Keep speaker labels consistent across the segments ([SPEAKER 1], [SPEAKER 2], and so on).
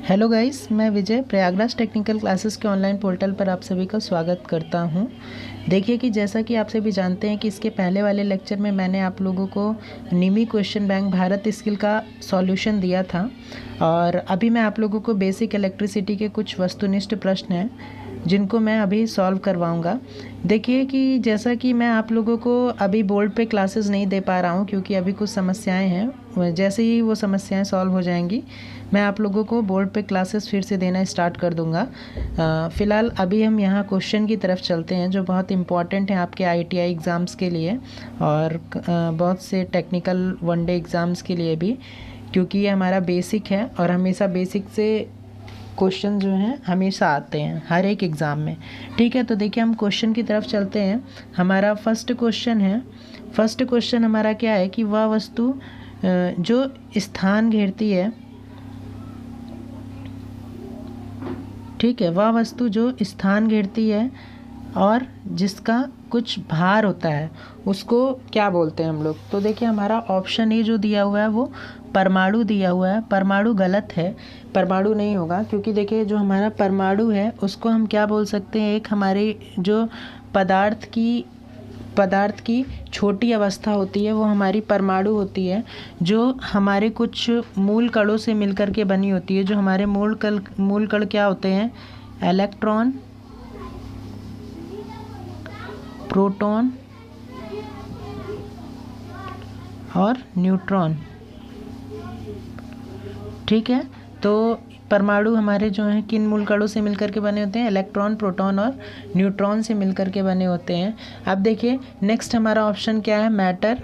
[SPEAKER 1] Hello guys, मैं विजय Prayagraj technical classes के online portal पर आप सभी का स्वागत करता हूं। देखिए कि जैसा कि आप सभी जानते हैं कि इसके पहले वाले लेक्चर में मैंने आप लोगों को निमी क्वेश्चन बैंक भारत स्किल का सॉल्यूशन दिया था और अभी मैं आप लोगों को बेसिक इलेक्ट्रिसिटी के कुछ वस्तुनिष्ठ प्रश्न हैं जिनको मैं अभी सॉल्व करवाऊंगा। देखिए कि जैसा कि मैं आप लोगों को अभी बोर्ड पे क्लासेस नहीं दे पा रहा हूं क्योंकि अभी कुछ समस्याएं हैं। जैसे ही वो समस्याएं सॉल्व हो जाएंगी मैं आप लोगों को बोर्ड पे क्लासेस फिर से देना स्टार्ट कर दूंगा। फ़िलहाल अभी हम यहाँ क्वेश्चन की तरफ चलते हैं जो बहुत इम्पॉर्टेंट हैं आपके ITI एग्ज़ाम्स के लिए और बहुत से टेक्निकल वनडे एग्ज़ाम्स के लिए भी, क्योंकि ये हमारा बेसिक है और हमेशा बेसिक से क्वेश्चन जो हैं हमेशा आते हैं हर एक एग्ज़ाम में। ठीक है, तो देखिए हम क्वेश्चन की तरफ चलते हैं। हमारा फर्स्ट क्वेश्चन है। फर्स्ट क्वेश्चन हमारा क्या है कि वह वस्तु जो स्थान घेरती है, ठीक है, वह वस्तु जो स्थान घेरती है और जिसका कुछ भार होता है उसको क्या बोलते हैं हम लोग। तो देखिए हमारा ऑप्शन ए जो दिया हुआ है वो परमाणु दिया हुआ है। परमाणु गलत है, परमाणु नहीं होगा, क्योंकि देखिए जो हमारा परमाणु है उसको हम क्या बोल सकते हैं, एक हमारे जो पदार्थ की छोटी अवस्था होती है वो हमारी परमाणु होती है, जो हमारे कुछ मूल कणों से मिलकर के बनी होती है। जो हमारे मूल कण क्या होते हैं, इलेक्ट्रॉन, प्रोटॉन और न्यूट्रॉन। ठीक है, तो परमाणु हमारे जो हैं किन मूल कणों से मिलकर के बने होते हैं, इलेक्ट्रॉन, प्रोटॉन और न्यूट्रॉन से मिलकर के बने होते हैं। अब देखिए नेक्स्ट हमारा ऑप्शन क्या है, मैटर।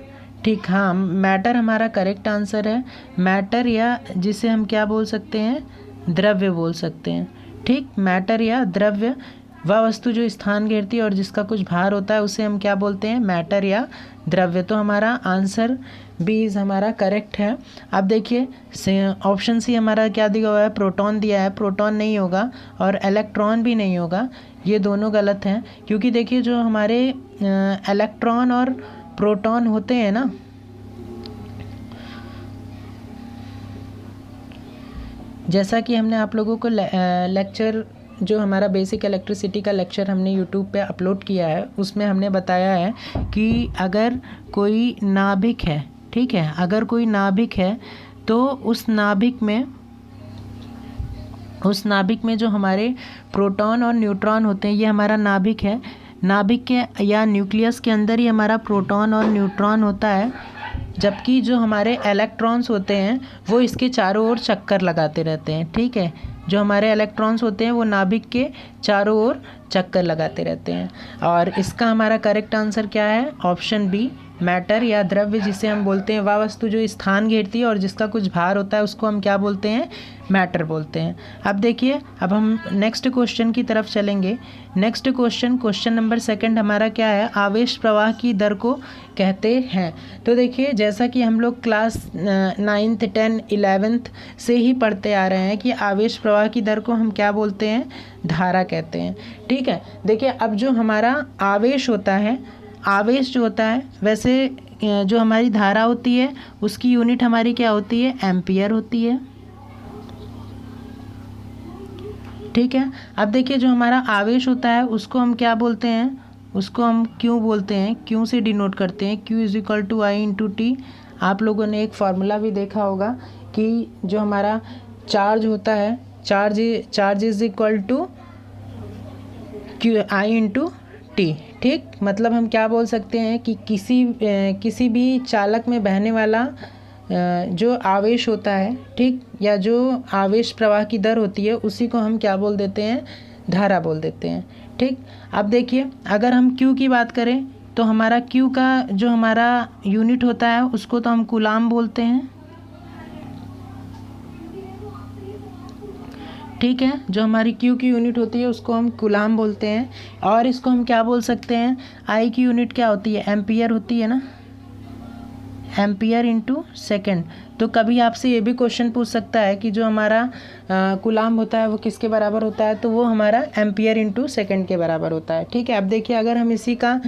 [SPEAKER 1] ठीक, हाँ, मैटर हमारा करेक्ट आंसर है। मैटर या जिसे हम क्या बोल सकते हैं, द्रव्य बोल सकते हैं। ठीक, मैटर या द्रव्य, वह वस्तु जो स्थान घेरती है और जिसका कुछ भार होता है उसे हम क्या बोलते हैं, मैटर या द्रव्य। तो हमारा आंसर बी इज़ हमारा करेक्ट है। अब देखिए ऑप्शन सी हमारा क्या दिया हुआ है, प्रोटॉन दिया है। प्रोटॉन नहीं होगा और इलेक्ट्रॉन भी नहीं होगा, ये दोनों गलत हैं। क्योंकि देखिए जो हमारे इलेक्ट्रॉन और प्रोटॉन होते हैं ना, जैसा कि हमने आप लोगों को लेक्चर जो हमारा बेसिक इलेक्ट्रिसिटी का लेक्चर हमने यूट्यूब पे अपलोड किया है उसमें हमने बताया है कि अगर कोई नाभिक है, ठीक है, अगर कोई नाभिक है तो उस नाभिक में जो हमारे प्रोटॉन और न्यूट्रॉन होते हैं, ये हमारा नाभिक है। नाभिक के या न्यूक्लियस के अंदर ही हमारा प्रोटॉन और न्यूट्रॉन होता है, जबकि जो हमारे इलेक्ट्रॉन्स होते हैं वो इसके चारों ओर चक्कर लगाते रहते हैं। ठीक है, जो हमारे इलेक्ट्रॉन्स होते हैं वो नाभिक के चारों ओर चक्कर लगाते रहते हैं। और इसका हमारा करेक्ट आंसर क्या है, ऑप्शन बी, मैटर या द्रव्य जिसे हम बोलते हैं, वह वस्तु जो स्थान घेरती है और जिसका कुछ भार होता है उसको हम क्या बोलते हैं, मैटर बोलते हैं। अब देखिए अब हम नेक्स्ट क्वेश्चन की तरफ चलेंगे। नेक्स्ट क्वेश्चन नंबर सेकंड हमारा क्या है, आवेश प्रवाह की दर को कहते हैं। तो देखिए जैसा कि हम लोग क्लास 9th 10th 11th से ही पढ़ते आ रहे हैं कि आवेश प्रवाह की दर को हम क्या बोलते हैं, धारा कहते हैं। ठीक है, देखिए अब जो हमारा आवेश होता है, आवेश जो होता है, वैसे जो हमारी धारा होती है उसकी यूनिट हमारी क्या होती है, एम्पियर होती है। ठीक है, अब देखिए जो हमारा आवेश होता है उसको हम क्या बोलते हैं, उसको हम क्यू बोलते हैं, क्यू से डिनोट करते हैं, Q = I/T। आप लोगों ने एक फार्मूला भी देखा होगा कि जो हमारा चार्ज होता है, charge is equal to I/T। ठीक, मतलब हम क्या बोल सकते हैं कि किसी भी चालक में बहने वाला जो आवेश होता है, ठीक, या जो आवेश प्रवाह की दर होती है उसी को हम क्या बोल देते हैं, धारा बोल देते हैं। ठीक, अब देखिए अगर हम Q की बात करें तो हमारा Q का जो हमारा यूनिट होता है उसको तो हम कूलाम बोलते हैं। ठीक है, जो हमारी Q की यूनिट होती है उसको हम कूलाम बोलते हैं। और इसको हम क्या बोल सकते हैं, I की यूनिट क्या होती है, एम्पियर होती है ना, एम्पियर इंटू सेकेंड। तो कभी आपसे ये भी क्वेश्चन पूछ सकता है कि जो हमारा कूलाम होता है वो किसके बराबर होता है, तो वो हमारा एम्पियर इंटू सेकेंड के बराबर होता है। ठीक है, अब देखिए अगर हम इसी का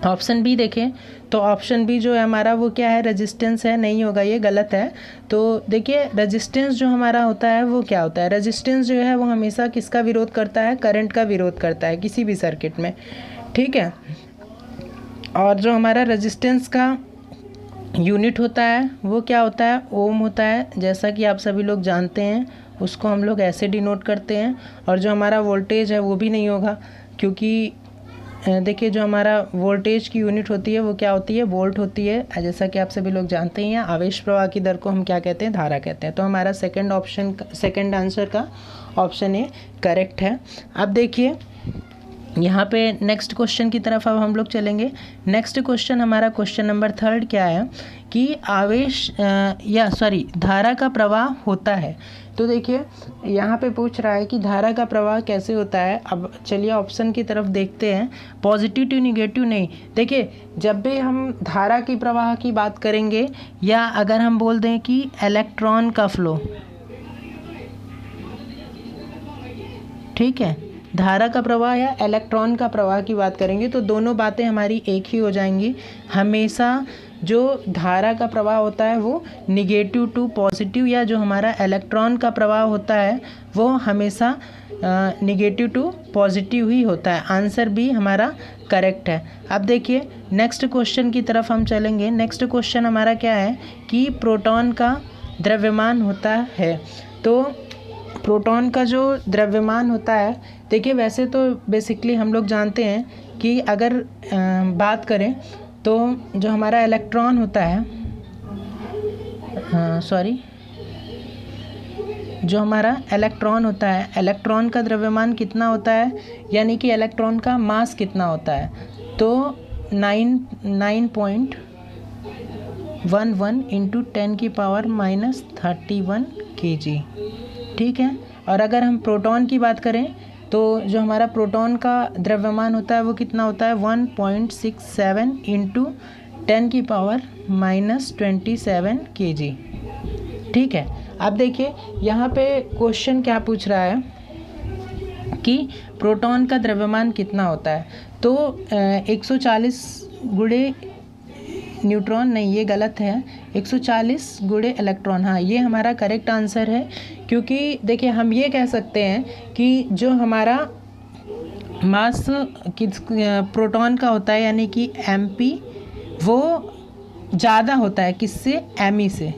[SPEAKER 1] ऑप्शन बी देखें तो ऑप्शन बी जो है हमारा वो क्या है, रेजिस्टेंस है, नहीं होगा, ये गलत है। तो देखिए रेजिस्टेंस जो हमारा होता है वो क्या होता है, रेजिस्टेंस जो है वो हमेशा किसका विरोध करता है, करंट का विरोध करता है किसी भी सर्किट में, ठीक है। और जो हमारा रेजिस्टेंस का यूनिट होता है वो क्या होता है, ओम होता है, जैसा कि आप सभी लोग जानते हैं, उसको हम लोग ऐसे डिनोट करते हैं। और जो हमारा वोल्टेज है वो भी नहीं होगा, क्योंकि देखिए जो हमारा वोल्टेज की यूनिट होती है वो क्या होती है, वोल्ट होती है, जैसा कि आप सभी लोग जानते हैं। आवेश प्रवाह की दर को हम क्या कहते हैं, धारा कहते हैं। तो हमारा सेकंड आंसर का ऑप्शन ए करेक्ट है। अब देखिए यहाँ पे नेक्स्ट क्वेश्चन की तरफ अब हम लोग चलेंगे। नेक्स्ट क्वेश्चन हमारा क्वेश्चन नंबर 3 क्या है कि धारा का प्रवाह होता है। तो देखिए यहाँ पे पूछ रहा है कि धारा का प्रवाह कैसे होता है। अब चलिए ऑप्शन की तरफ देखते हैं। पॉजिटिव टू निगेटिव नहीं, देखिए जब भी हम धारा की प्रवाह की बात करेंगे या अगर हम बोल दें कि इलेक्ट्रॉन का फ्लो, ठीक है, धारा का प्रवाह या इलेक्ट्रॉन का प्रवाह की बात करेंगे तो दोनों बातें हमारी एक ही हो जाएंगी। हमेशा जो धारा का प्रवाह होता है वो निगेटिव टू पॉजिटिव, या जो हमारा इलेक्ट्रॉन का प्रवाह होता है वो हमेशा निगेटिव टू पॉजिटिव ही होता है। आंसर बी हमारा करेक्ट है। अब देखिए नेक्स्ट क्वेश्चन की तरफ हम चलेंगे। नेक्स्ट क्वेश्चन हमारा क्या है कि प्रोटॉन का द्रव्यमान होता है। तो प्रोटॉन का जो द्रव्यमान होता है, देखिए वैसे तो बेसिकली हम लोग जानते हैं कि अगर बात करें तो जो हमारा इलेक्ट्रॉन होता है, जो हमारा इलेक्ट्रॉन होता है, इलेक्ट्रॉन का द्रव्यमान कितना होता है, यानी कि इलेक्ट्रॉन का मास कितना होता है, तो 9.11 इंटू 10⁻³ kg, ठीक है। और अगर हम प्रोटॉन की बात करें तो जो हमारा प्रोटॉन का द्रव्यमान होता है वो कितना होता है, 1.67 इंटू 10⁻27 kg, ठीक है। अब देखिए यहाँ पे क्वेश्चन क्या पूछ रहा है कि प्रोटॉन का द्रव्यमान कितना होता है। तो 140 गुणे न्यूट्रॉन, नहीं ये गलत है, 140 गुणे इलेक्ट्रॉन, हाँ ये हमारा करेक्ट आंसर है। क्योंकि देखिए हम ये कह सकते हैं कि जो हमारा मास प्रोटॉन का होता है यानी कि mp वो ज़्यादा होता है किससे, me से,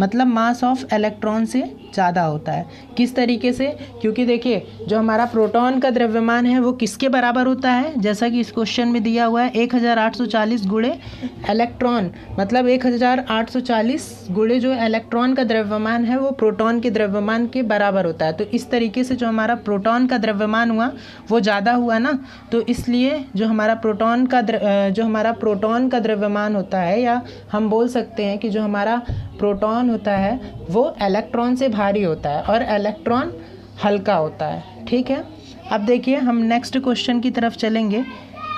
[SPEAKER 1] मतलब मास ऑफ इलेक्ट्रॉन से ज़्यादा होता है। किस तरीके से, क्योंकि देखिए जो हमारा प्रोटॉन का द्रव्यमान है वो किसके बराबर होता है, जैसा कि इस क्वेश्चन में दिया हुआ है 1840 गुणे इलेक्ट्रॉन, मतलब 1840 गुणे जो इलेक्ट्रॉन का द्रव्यमान है वो प्रोटॉन के द्रव्यमान के बराबर होता है। तो इस तरीके से जो हमारा प्रोटॉन का द्रव्यमान हुआ वो ज़्यादा हुआ ना, तो इसलिए जो हमारा प्रोटॉन का द्रव्यमान होता है, या हम बोल सकते हैं कि जो हमारा प्रोटॉन होता है वो इलेक्ट्रॉन से भारी होता है और इलेक्ट्रॉन हल्का होता है, ठीक है। अब देखिए हम नेक्स्ट क्वेश्चन की तरफ चलेंगे।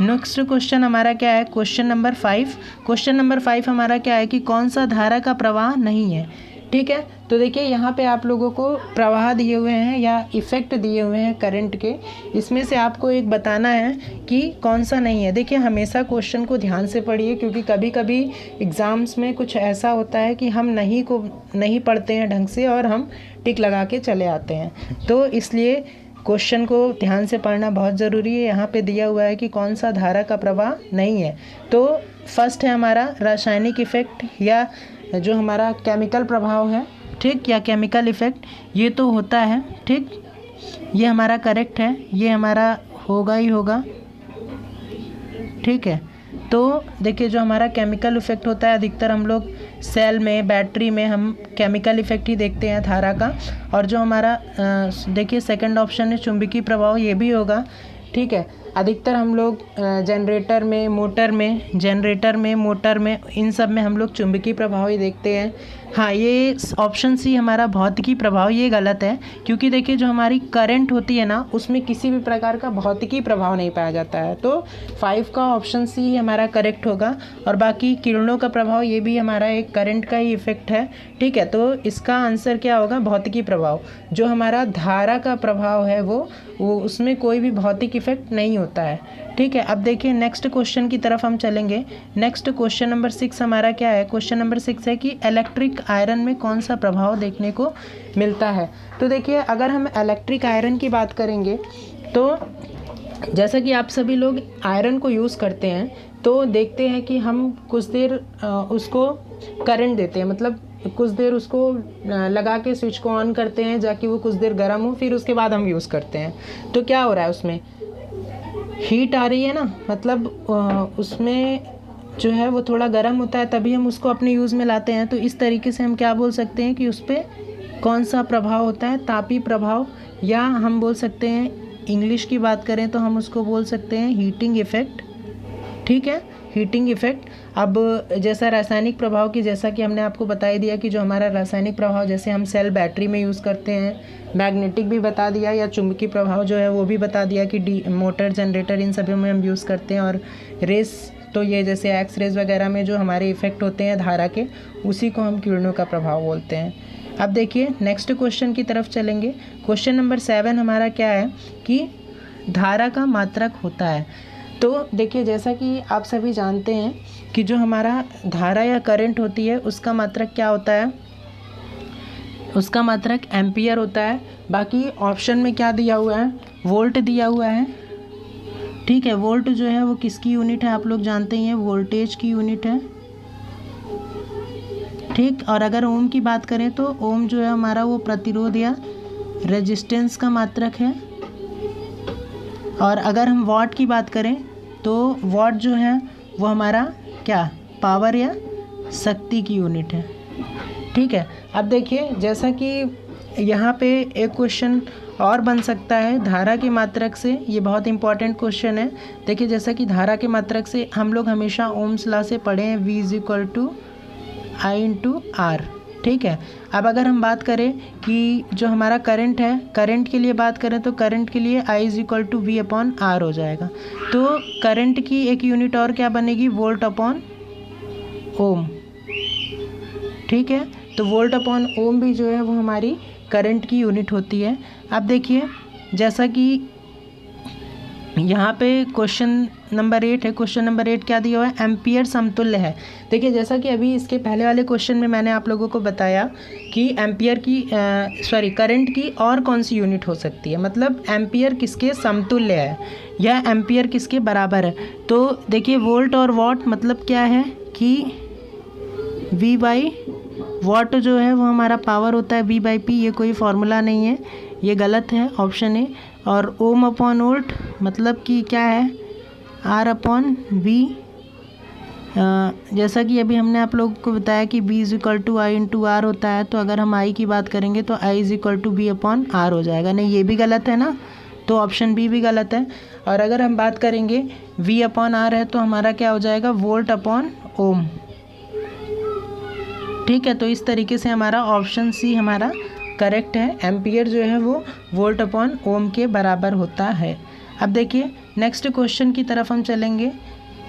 [SPEAKER 1] नेक्स्ट क्वेश्चन हमारा क्या है, क्वेश्चन नंबर 5। क्वेश्चन नंबर 5 हमारा क्या है कि कौन सा धारा का प्रवाह नहीं है, ठीक है। तो देखिए यहाँ पे आप लोगों को प्रवाह दिए हुए हैं या इफ़ेक्ट दिए हुए हैं करंट के, इसमें से आपको एक बताना है कि कौन सा नहीं है। देखिए हमेशा क्वेश्चन को ध्यान से पढ़िए, क्योंकि कभी कभी एग्ज़ाम्स में कुछ ऐसा होता है कि हम नहीं पढ़ते हैं ढंग से और हम टिक लगा के चले आते हैं, तो इसलिए क्वेश्चन को ध्यान से पढ़ना बहुत ज़रूरी है। यहाँ पे दिया हुआ है कि कौन सा धारा का प्रवाह नहीं है। तो फर्स्ट है हमारा रासायनिक इफ़ेक्ट या जो हमारा केमिकल प्रभाव है, ठीक, या केमिकल इफ़ेक्ट, ये तो होता है, ठीक, ये हमारा करेक्ट है, ये हमारा होगा ही होगा, ठीक है। तो देखिए जो हमारा केमिकल इफ़ेक्ट होता है अधिकतर हम लोग सेल में, बैटरी में हम केमिकल इफ़ेक्ट ही देखते हैं धारा का। और जो हमारा देखिए सेकंड ऑप्शन है चुंबकीय प्रभाव, ये भी होगा, ठीक है। अधिकतर हम लोग जनरेटर में, मोटर में, इन सब में हम लोग चुंबकीय प्रभाव ही देखते हैं। हाँ, ये ऑप्शन सी हमारा भौतिकी प्रभाव ये गलत है, क्योंकि देखिए जो हमारी करंट होती है ना उसमें किसी भी प्रकार का भौतिकी प्रभाव नहीं पाया जाता है। तो 5 का ऑप्शन सी हमारा करेक्ट होगा। और बाकी किरणों का प्रभाव ये भी हमारा एक करंट का ही इफेक्ट है, ठीक है। तो इसका आंसर क्या होगा, भौतिकी प्रभाव। जो हमारा धारा का प्रभाव है वो उसमें कोई भी भौतिक इफेक्ट नहीं होता है, ठीक है। अब देखिए नेक्स्ट क्वेश्चन की तरफ हम चलेंगे। नेक्स्ट क्वेश्चन नंबर 6 हमारा क्या है, क्वेश्चन नंबर 6 है कि इलेक्ट्रिक आयरन में कौन सा प्रभाव देखने को मिलता है। तो देखिए अगर हम इलेक्ट्रिक आयरन की बात करेंगे तो जैसा कि आप सभी लोग आयरन को यूज़ करते हैं तो देखते हैं कि हम कुछ देर उसको करंट देते हैं, मतलब कुछ देर उसको लगा के स्विच को ऑन करते हैं जाकि वो कुछ देर गर्म हो, फिर उसके बाद हम यूज़ करते हैं। तो क्या हो रहा है, उसमें हीट आ रही है ना, मतलब उसमें जो है वो थोड़ा गर्म होता है, तभी हम उसको अपने यूज़ में लाते हैं। तो इस तरीके से हम क्या बोल सकते हैं कि उस पर कौन सा प्रभाव होता है, तापी प्रभाव, या हम बोल सकते हैं इंग्लिश की बात करें तो हम उसको बोल सकते हैं हीटिंग इफ़ेक्ट, ठीक है, हीटिंग इफ़ेक्ट। अब जैसा रासायनिक प्रभाव की, जैसा कि हमने आपको बता ही दिया कि जो हमारा रासायनिक प्रभाव जैसे हम सेल बैटरी में यूज़ करते हैं, मैग्नेटिक भी बता दिया, या चुंबकीय प्रभाव जो है वो भी बता दिया कि मोटर जनरेटर इन सभी में हम यूज़ करते हैं। और रेस तो ये जैसे एक्स रेज वगैरह में जो हमारे इफ़ेक्ट होते हैं धारा के, उसी को हम किरणों का प्रभाव बोलते हैं। अब देखिए नेक्स्ट क्वेश्चन की तरफ चलेंगे। क्वेश्चन नंबर 7 हमारा क्या है कि धारा का मात्रक होता है। तो देखिए जैसा कि आप सभी जानते हैं कि जो हमारा धारा या करंट होती है उसका मात्रक क्या होता है, उसका मात्रक एम्पियर होता है। बाकी ऑप्शन में क्या दिया हुआ है, वोल्ट दिया हुआ है, ठीक है। वोल्ट जो है वो किसकी यूनिट है, आप लोग जानते ही हैं, वोल्टेज की यूनिट है, ठीक। और अगर ओम की बात करें तो ओम जो है हमारा वो प्रतिरोध या रेजिस्टेंस का मात्रक है। और अगर हम वाट की बात करें तो वाट जो है वो हमारा क्या, पावर या शक्ति की यूनिट है, ठीक है। अब देखिए जैसा कि यहाँ पे एक क्वेश्चन और बन सकता है धारा के मात्रक से, ये बहुत इंपॉर्टेंट क्वेश्चन है। देखिए जैसा कि धारा के मात्रक से हम लोग हमेशा ओम्स लॉ से पढ़े हैं, V=I/R, ठीक है। अब अगर हम बात करें कि जो हमारा करंट है, करंट के लिए बात करें तो करंट के लिए I=V/R हो जाएगा। तो करंट की एक यूनिट और क्या बनेगी, वोल्ट/ओम, ठीक है। तो वोल्ट/ओम भी जो है वो हमारी करंट की यूनिट होती है। अब देखिए जैसा कि यहाँ पे क्वेश्चन नंबर 8 है, क्वेश्चन नंबर 8 क्या दिया हुआ है, एम्पियर समतुल्य है। देखिए जैसा कि अभी इसके पहले वाले क्वेश्चन में मैंने आप लोगों को बताया कि एम्पियर की करंट की और कौन सी यूनिट हो सकती है, मतलब एम्पियर किसके समतुल्य है या एम्पियर किसके बराबर है। तो देखिए वोल्ट और वाट मतलब क्या है कि V/वाट जो है वो हमारा पावर होता है, V/P, ये कोई फार्मूला नहीं है, ये गलत है, ऑप्शन ए। और ओम/वोल्ट मतलब कि क्या है, R/V। जैसा कि अभी हमने आप लोगों को बताया कि V=I/R होता है, तो अगर हम I की बात करेंगे तो I=V/R हो जाएगा। नहीं, ये भी गलत है ना, तो ऑप्शन बी भी गलत है। और अगर हम बात करेंगे V/R है तो हमारा क्या हो जाएगा, वोल्ट/ओम, ठीक है। तो इस तरीके से हमारा ऑप्शन सी हमारा करेक्ट है, एम्पियर जो है वो वोल्ट/ओम के बराबर होता है। अब देखिए नेक्स्ट क्वेश्चन की तरफ हम चलेंगे।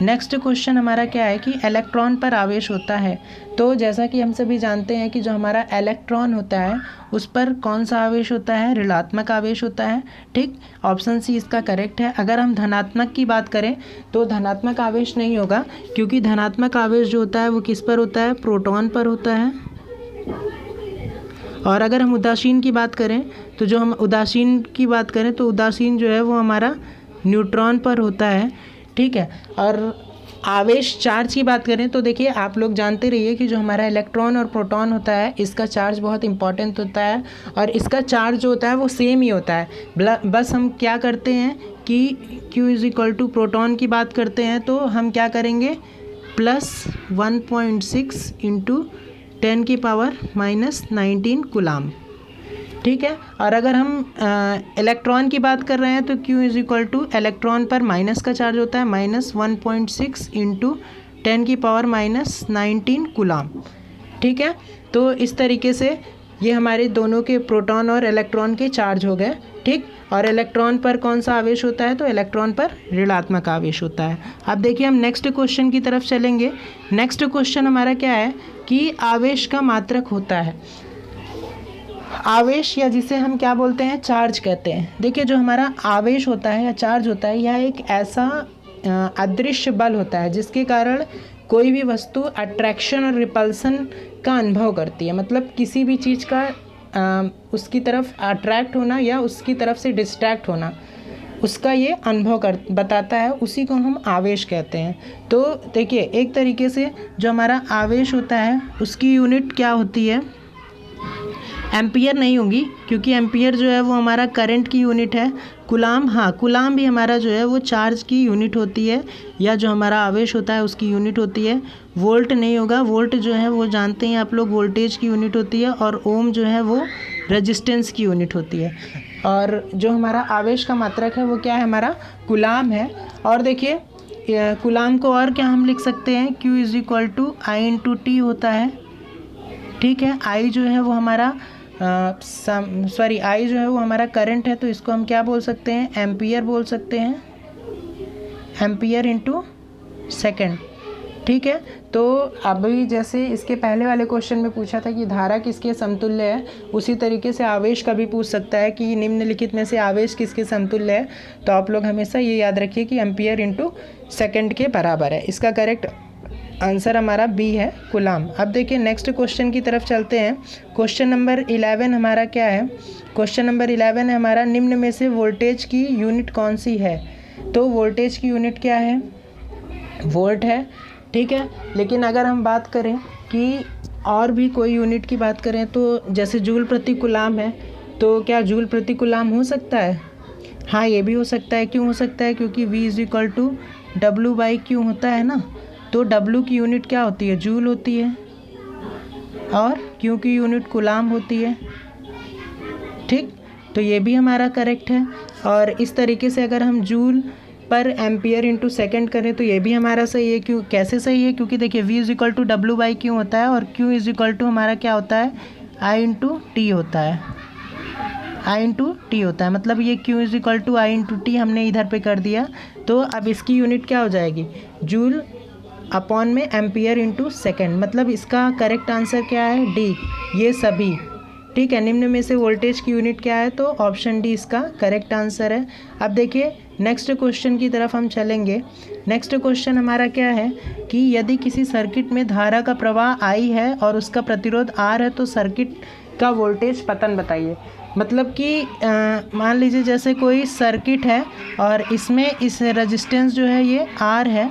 [SPEAKER 1] नेक्स्ट क्वेश्चन हमारा क्या है कि इलेक्ट्रॉन पर आवेश होता है। तो जैसा कि हम सभी जानते हैं कि जो हमारा इलेक्ट्रॉन होता है उस पर कौन सा आवेश होता है, ऋणात्मक आवेश होता है, ठीक। ऑप्शन सी इसका करेक्ट है। अगर हम धनात्मक की बात करें तो धनात्मक आवेश नहीं होगा, क्योंकि धनात्मक आवेश जो होता है वो किस पर होता है, प्रोटॉन पर होता है। और अगर हम उदासीन की बात करें तो जो हम उदासीन की बात करें तो उदासीन जो है वो हमारा न्यूट्रॉन पर होता है, ठीक है। और आवेश चार्ज की बात करें तो देखिए आप लोग जानते रहिए कि जो हमारा इलेक्ट्रॉन और प्रोटॉन होता है इसका चार्ज बहुत इंपॉर्टेंट होता है, और इसका चार्ज जो होता है वो सेम ही होता है। बस हम क्या करते हैं कि Q= प्रोटॉन की बात करते हैं तो हम क्या करेंगे, +1.6 × 10⁻⁻19 कूलाम, ठीक है। और अगर हम इलेक्ट्रॉन की बात कर रहे हैं तो Q= इलेक्ट्रॉन पर माइनस का चार्ज होता है, -1.6 × 10⁻⁻19 कूलाम, ठीक है। तो इस तरीके से ये हमारे दोनों के प्रोटॉन और इलेक्ट्रॉन के चार्ज हो गए, ठीक। और इलेक्ट्रॉन पर कौन सा आवेश होता है, तो इलेक्ट्रॉन पर ऋणात्मक आवेश होता है। अब देखिए हम नेक्स्ट क्वेश्चन की तरफ चलेंगे। नेक्स्ट क्वेश्चन हमारा क्या है कि आवेश का मात्रक होता है। आवेश, या जिसे हम क्या बोलते हैं, चार्ज कहते हैं। देखिए जो हमारा आवेश होता है या चार्ज होता है, यह एक ऐसा अदृश्य बल होता है जिसके कारण कोई भी वस्तु अट्रैक्शन और रिपल्सन का अनुभव करती है। मतलब किसी भी चीज़ का उसकी तरफ अट्रैक्ट होना या उसकी तरफ से डिस्ट्रैक्ट होना, उसका ये अनुभव बताता है, उसी को हम आवेश कहते हैं। तो देखिए एक तरीके से जो हमारा आवेश होता है उसकी यूनिट क्या होती है, एम्पियर नहीं होगी, क्योंकि एम्पियर जो है वो हमारा करंट की यूनिट है। कूलाम, हाँ कूलाम भी हमारा जो है वो चार्ज की यूनिट होती है, या जो हमारा आवेश होता है उसकी यूनिट होती है। वोल्ट नहीं होगा, वोल्ट जो है वो जानते हैं आप लोग वोल्टेज की यूनिट होती है, और ओम जो है वो रेजिस्टेंस की यूनिट होती है। और जो हमारा आवेश का मात्रक है वो क्या है, हमारा कूलाम है। और देखिए कूलाम को और क्या हम लिख सकते हैं, Q = I/T होता है, ठीक है। आई जो है वो हमारा आई जो है वो हमारा करंट है, तो इसको हम क्या बोल सकते हैं, एम्पियर बोल सकते हैं, एम्पियर इंटू सेकेंड, ठीक है। तो अभी जैसे इसके पहले वाले क्वेश्चन में पूछा था कि धारा किसके समतुल्य है, उसी तरीके से आवेश का भी पूछ सकता है कि निम्नलिखित में से आवेश किसके समतुल्य है। तो आप लोग हमेशा ये याद रखिए कि एम्पियर इंटू सेकेंड के बराबर है। इसका करेक्ट आंसर हमारा बी है, कूलाम। अब देखिए नेक्स्ट क्वेश्चन की तरफ चलते हैं। क्वेश्चन नंबर 11 हमारा क्या है, क्वेश्चन नंबर 11 है हमारा, निम्न में से वोल्टेज की यूनिट कौन सी है। तो वोल्टेज की यूनिट क्या है, वोल्ट है, ठीक है। लेकिन अगर हम बात करें कि और भी कोई यूनिट की बात करें, तो जैसे जूल प्रति कूलाम है, तो क्या जूल प्रति कूलाम हो सकता है, हाँ ये भी हो सकता है। क्यों हो सकता है, क्योंकि V = W/Q होता है ना। तो W की यूनिट क्या होती है, जूल होती है, और Q की यूनिट कूलाम होती है, ठीक। तो ये भी हमारा करेक्ट है। और इस तरीके से अगर हम जूल पर एम्पियर इंटू सेकेंड करें तो ये भी हमारा सही है। क्यों, कैसे सही है, क्योंकि देखिए V = W/Q होता है, और Q = हमारा क्या होता है, I/T होता है, I/T होता है। मतलब ये Q = I/T हमने इधर पे कर दिया। तो अब इसकी यूनिट क्या हो जाएगी, जूल अपॉन में एम्पियर इंटू सेकेंड। मतलब इसका करेक्ट आंसर क्या है, डी, ये सभी, ठीक है। निम्न में से वोल्टेज की यूनिट क्या है, तो ऑप्शन डी इसका करेक्ट आंसर है। अब देखिए नेक्स्ट क्वेश्चन की तरफ हम चलेंगे। नेक्स्ट क्वेश्चन हमारा क्या है कि यदि किसी सर्किट में धारा का प्रवाह I है और उसका प्रतिरोध R है, तो सर्किट का वोल्टेज पतन बताइए। मतलब कि मान लीजिए जैसे कोई सर्किट है और इसमें इस रेजिस्टेंस जो है ये R है,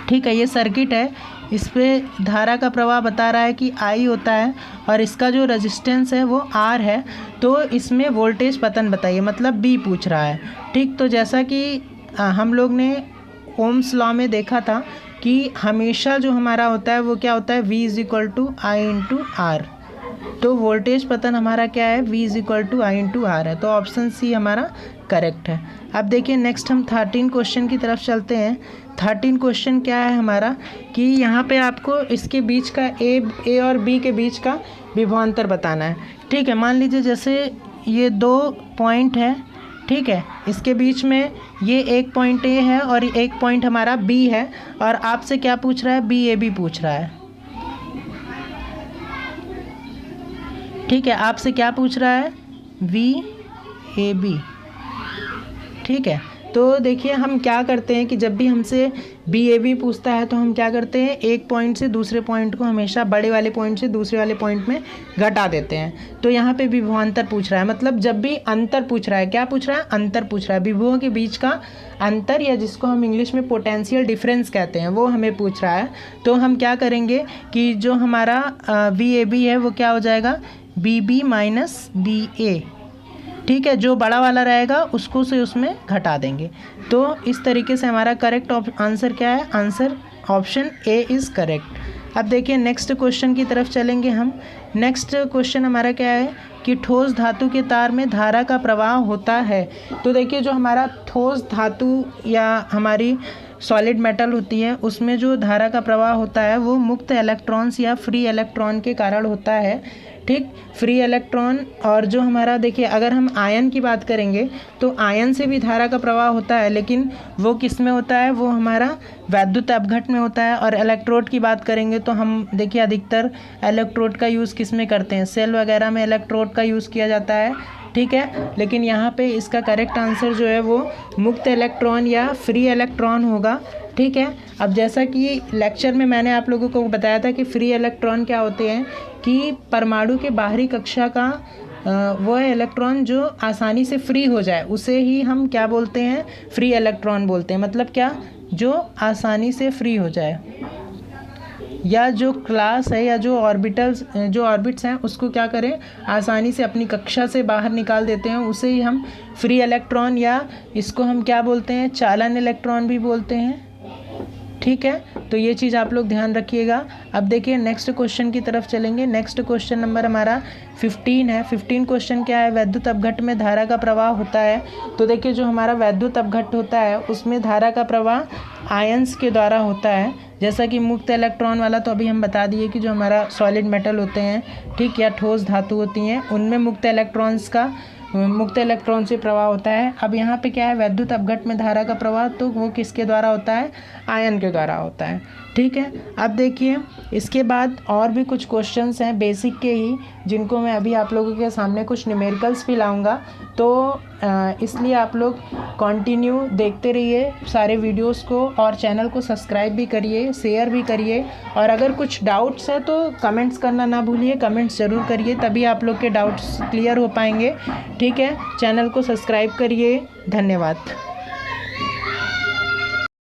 [SPEAKER 1] ठीक है। ये सर्किट है, इस पे धारा का प्रवाह बता रहा है कि I होता है, और इसका जो रेजिस्टेंस है वो R है। तो इसमें वोल्टेज पतन बताइए, मतलब B पूछ रहा है, ठीक। तो जैसा कि हम लोग ने ओम्स लॉ में देखा था कि हमेशा जो हमारा होता है वो क्या होता है, V = I/R। तो वोल्टेज पतन हमारा क्या है, V = I/R है। तो ऑप्शन सी हमारा करेक्ट है। अब देखिए नेक्स्ट हम 13 क्वेश्चन की तरफ चलते हैं। 13 क्वेश्चन क्या है हमारा कि यहाँ पे आपको इसके बीच का ए और बी के बीच का विभवांतर बताना है, ठीक है। मान लीजिए जैसे ये 2 पॉइंट है, ठीक है, इसके बीच में ये एक पॉइंट ए है और एक पॉइंट हमारा बी है, और आपसे क्या पूछ रहा है, BAB पूछ रहा है, ठीक है। आपसे क्या पूछ रहा है, VAB, ठीक है। तो देखिए हम क्या करते हैं कि जब भी हमसे BAB पूछता है तो हम क्या करते हैं, एक पॉइंट से दूसरे पॉइंट को हमेशा बड़े वाले पॉइंट से दूसरे वाले पॉइंट में घटा देते हैं। तो यहाँ पे विभवांतर पूछ रहा है, मतलब जब भी अंतर पूछ रहा है, क्या पूछ रहा है, अंतर पूछ रहा है, विभवों के बीच का अंतर, या जिसको हम इंग्लिश में पोटेंशियल डिफरेंस कहते हैं, वो हमें पूछ रहा है। तो हम क्या करेंगे कि जो हमारा VAB है वो क्या हो जाएगा, BB - BA, ठीक है। जो बड़ा वाला रहेगा उसको से उसमें घटा देंगे। तो इस तरीके से हमारा करेक्ट आंसर क्या है, answer option A is correct. अब देखिए नेक्स्ट क्वेश्चन की तरफ चलेंगे हम। नेक्स्ट क्वेश्चन हमारा क्या है कि ठोस धातु के तार में धारा का प्रवाह होता है। तो देखिए जो हमारा ठोस धातु या हमारी सॉलिड मेटल होती है उसमें जो धारा का प्रवाह होता है वो मुक्त इलेक्ट्रॉन्स या फ्री इलेक्ट्रॉन के कारण होता है। ठीक, फ्री इलेक्ट्रॉन और जो हमारा देखिए अगर हम आयन की बात करेंगे तो आयन से भी धारा का प्रवाह होता है, लेकिन वो किस में होता है, वो हमारा वैद्युत अपघट में होता है। और इलेक्ट्रोड की बात करेंगे तो हम देखिए अधिकतर इलेक्ट्रोड का यूज़ किस में करते हैं, सेल वगैरह में इलेक्ट्रोड का यूज़ किया जाता है। ठीक है, लेकिन यहाँ पे इसका करेक्ट आंसर जो है वो मुक्त इलेक्ट्रॉन या फ्री इलेक्ट्रॉन होगा। ठीक है, अब जैसा कि लेक्चर में मैंने आप लोगों को बताया था कि फ्री इलेक्ट्रॉन क्या होते हैं, कि परमाणु के बाहरी कक्षा का वो है इलेक्ट्रॉन जो आसानी से फ्री हो जाए उसे ही हम क्या बोलते हैं, फ्री इलेक्ट्रॉन बोलते हैं। मतलब क्या, जो आसानी से फ्री हो जाए, या जो क्लास है या जो ऑर्बिट्स हैं उसको क्या करें, आसानी से अपनी कक्षा से बाहर निकाल देते हैं, उसे ही हम फ्री इलेक्ट्रॉन या इसको हम क्या बोलते हैं, चालन इलेक्ट्रॉन भी बोलते हैं। ठीक है, तो ये चीज़ आप लोग ध्यान रखिएगा। अब देखिए नेक्स्ट क्वेश्चन की तरफ चलेंगे। नेक्स्ट क्वेश्चन नंबर हमारा 15 है। 15 क्वेश्चन क्या है, वैद्युत अपघट में धारा का प्रवाह होता है। तो देखिए जो हमारा वैद्युत अपघट होता है उसमें धारा का प्रवाह आयंस के द्वारा होता है। जैसा कि मुक्त इलेक्ट्रॉन वाला तो अभी हम बता दिए कि जो हमारा सॉलिड मेटल होते हैं, ठीक, या ठोस धातु होती हैं, उनमें मुक्त इलेक्ट्रॉन से प्रवाह होता है। अब यहाँ पे क्या है, वैद्युत अपघट में धारा का प्रवाह तो वो किसके द्वारा होता है, आयन के द्वारा होता है। ठीक है, अब देखिए इसके बाद और भी कुछ क्वेश्चंस हैं बेसिक के ही, जिनको मैं अभी आप लोगों के सामने कुछ न्यूमेरिकल्स भी लाऊंगा। तो इसलिए आप लोग कंटिन्यू देखते रहिए सारे वीडियोस को, और चैनल को सब्सक्राइब भी करिए, शेयर भी करिए। और अगर कुछ डाउट्स है तो कमेंट्स करना ना भूलिए, कमेंट्स ज़रूर करिए, तभी आप लोग के डाउट्स क्लियर हो पाएंगे। ठीक है, चैनल को सब्सक्राइब करिए। धन्यवाद।